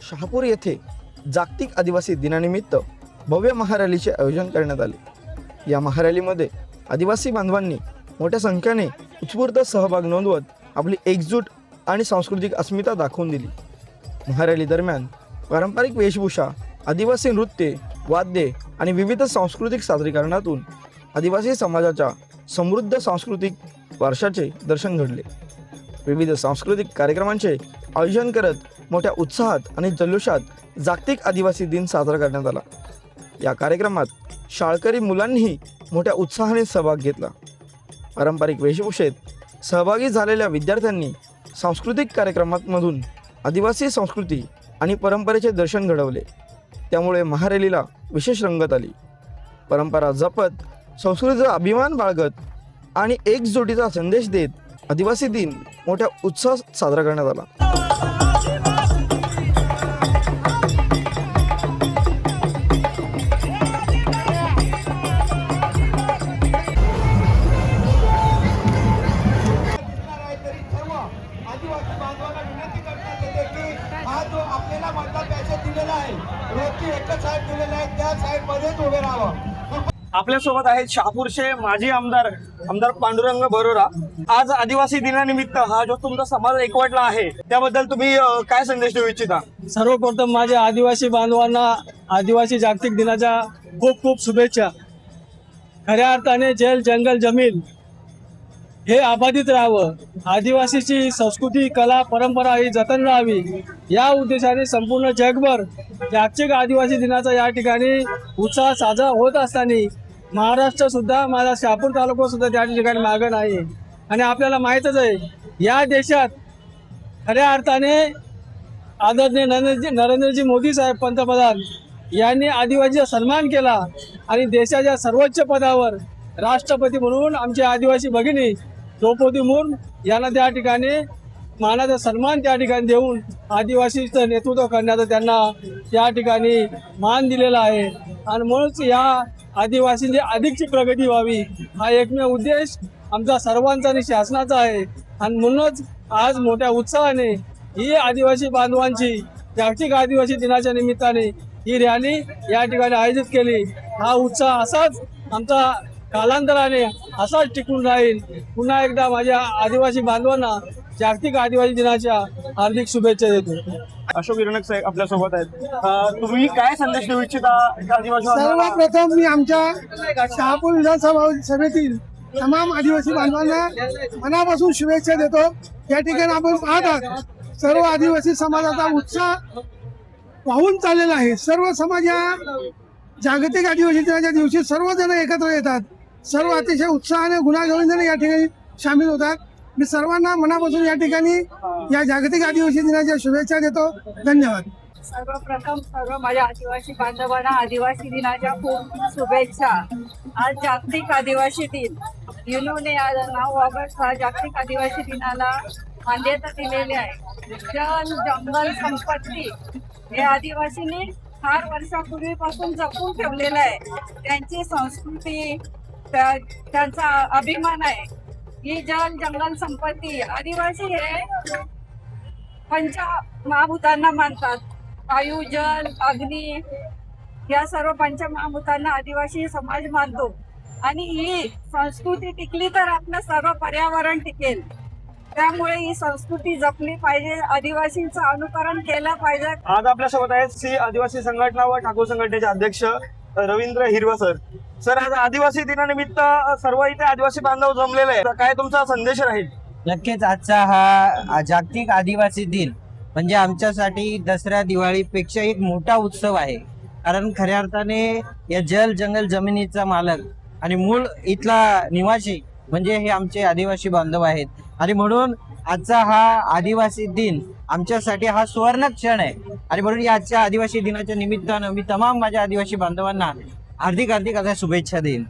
शहापूर येथे जागतिक आदिवासी दिनानिमित्त भव्य महारॅलीचे आयोजन करण्यात आले। या महारॅलीमध्ये आदिवासी बांधवांनी मोठ्या संख्येने उत्स्फूर्त सहभाग नोंदवत आपली एकजूट आणि सांस्कृतिक अस्मिता दाखवून दिली। महारॅली दरम्यान पारंपरिक वेशभूषा, आदिवासी नृत्ये, वाद्ये आणि विविध सांस्कृतिक सादरीकरणातून आदिवासी समाजाच्या समृद्ध सांस्कृतिक वारशाचे दर्शन घडले। विविध सांस्कृतिक कार्यक्रमांचे आयोजन करत मोठ्या उत्साहात आणि जल्लोषात जागतिक आदिवासी दिन साजरा करण्यात आला। या कार्यक्रमात शाळकरी मुलांनीही मोठ्या उत्साहाने सहभाग घेतला। पारंपरिक वेशभूषेत सहभागी झालेल्या विद्यार्थ्यांनी सांस्कृतिक कार्यक्रमांमधून आदिवासी संस्कृती आणि परंपरेचे दर्शन घडवले। त्यामुळे महारॅलीला विशेष रंगत आली। परंपरा जपत, संस्कृतीचा अभिमान बाळगत आणि एकजुटीचा संदेश देत आदिवासी दिन मोठ्या उत्साहात साजरा करण्यात आला। आदिवासी बांधवांना विनंती करण्यात येते की हा जो आपल्याला मतदार पॅसेज दिलेला आहे, रोजची एकच साईड दिलेली आहे, त्या साईड मध्येच उभे राहावं। आपल्यासोबत आहेत शहापूरचे माजी आमदार पांडुरंग बरोरा। आज आदिवासी दिनानिमित्त हा जो तुमचा समाज एकवटला आहे त्याबद्दल तुम्ही काय संदेश देऊ इच्छिता? सर्वप्रथम माझ्या आदिवासी बांधवांना आदिवासी जागतिक दिनाच्या खूप खूप शुभेच्छा। खऱ्या अर्थाने जल जंगल जमीन हे अबाधित राहावं, आदिवासीची संस्कृती, कला, परंपरा ही जतन राहावी, या उद्देशाने संपूर्ण जगभर जागतिक आदिवासी दिनाचा या ठिकाणी उत्साह साजरा होत असताना महाराष्ट्र सुद्धा, माझा शहापूर तालुका सुद्धा त्या ठिकाणी मागे नाही। आणि आपल्याला माहीतच आहे, या देशात खऱ्या अर्थाने आदरणीय नरेंद्रजी मोदी साहेब पंतप्रधान यांनी आदिवासीचा सन्मान केला आणि देशाच्या सर्वोच्च पदावर राष्ट्रपती म्हणून आमचे आदिवासी भगिनी द्रौपदी मुर्मू यांना त्या ठिकाणी मानाचा सन्मान त्या ठिकाणी देऊन आदिवासीचं नेतृत्व करण्याचा त्यांना त्या ठिकाणी मान दिलेला आहे। आणि म्हणूनच या आदिवासींची अधिकची प्रगती व्हावी हा एकमेव उद्देश आमचा सर्वांचा आणि शासनाचा आहे। आणि म्हणूनच आज मोठ्या उत्साहाने ही आदिवासी बांधवांची जागतिक आदिवासी दिनाच्या निमित्ताने ही रॅली या ठिकाणी आयोजित केली। हा उत्साह असाच आमचा कालांतराने असाच टिकून राहील। पुन्हा एकदा माझ्या आदिवासी बांधवांना जागतिक आदिवासी दिनाच्या हार्दिक शुभेच्छा देतो। अशोक विरणक साहेब आपल्यासोबत आहेत। तुम्ही काय संदेश देऊ इच्छिता आदिवासी? सर्वप्रथम मी आमच्या शहापूर विधानसभा सभेतील तमाम आदिवासी बांधवांना मनापासून शुभेच्छा देतो। या ठिकाणी आपण पाहत आहात सर्व आदिवासी समाजाचा उत्साह वाहून चाललेला आहे। सर्व समाज या जागतिक आदिवासी दिनाच्या दिवशी सर्वजण एकत्र येतात, सर्व अतिशय उत्साहाने गुण्यागोविंदाने या ठिकाणी सामील होतात। मी सर्वांना मनापासून या ठिकाणी या जागतिक आदिवासी दिनाच्या शुभेच्छा देतो। धन्यवाद। सर्वप्रथम सर्व माझ्या आदिवासी बांधवांना आदिवासी दिनाच्या खूप शुभेच्छा। आज जागतिक आदिवासी दिन, युनोने आज 9 ऑगस्ट हा जागतिक आदिवासी दिनाला मान्यता दिलेली आहे। जल जंगल संपत्ती हे आदिवासींनी फार वर्षापूर्वीपासून जपून ठेवलेलं आहे। त्यांची संस्कृती, त्यांचा अभिमान आहे। ही जल जंगल संपत्ती आदिवासी हे पंचमहाभूतांना मानतात। वायू, जल, अग्नी या सर्व पंचमहाभूतांना आदिवासी समाज मानतो। आणि ही संस्कृती टिकली तर आपलं सर्व पर्यावरण टिकेल। त्यामुळे ही संस्कृती जपली पाहिजे, आदिवासींचं अनुकरण केलं पाहिजे। आज आपल्यासोबत आहेत सी आदिवासी संघटना व ठाकूर संघटनेचे अध्यक्ष रवींद्र हिरवा सर। सर, आज आदिवासी दिनानिमित्त सर्व इथे आदिवासी बांधव जमलेले आहेत, काय तुमचा संदेश राहील? नक्कीच आजचा हा जागतिक आदिवासी दिन म्हणजे आमच्यासाठी दसरा दिवाळीपेक्षा एक मोठा उत्सव आहे। कारण खऱ्या अर्थाने या जल जंगल जमिनीचा मालक आणि मूळ इथला निवासी म्हणजे हे आमचे आदिवासी बांधव आहेत। आणि म्हणून आजचा हा आदिवासी दिन आमच्यासाठी हा सुवर्ण क्षण आहे। आणि म्हणून या आजच्या आदिवासी दिनाच्या निमित्तानं मी तमाम माझ्या आदिवासी बांधवांना हार्दिक अशा शुभेच्छा देईन।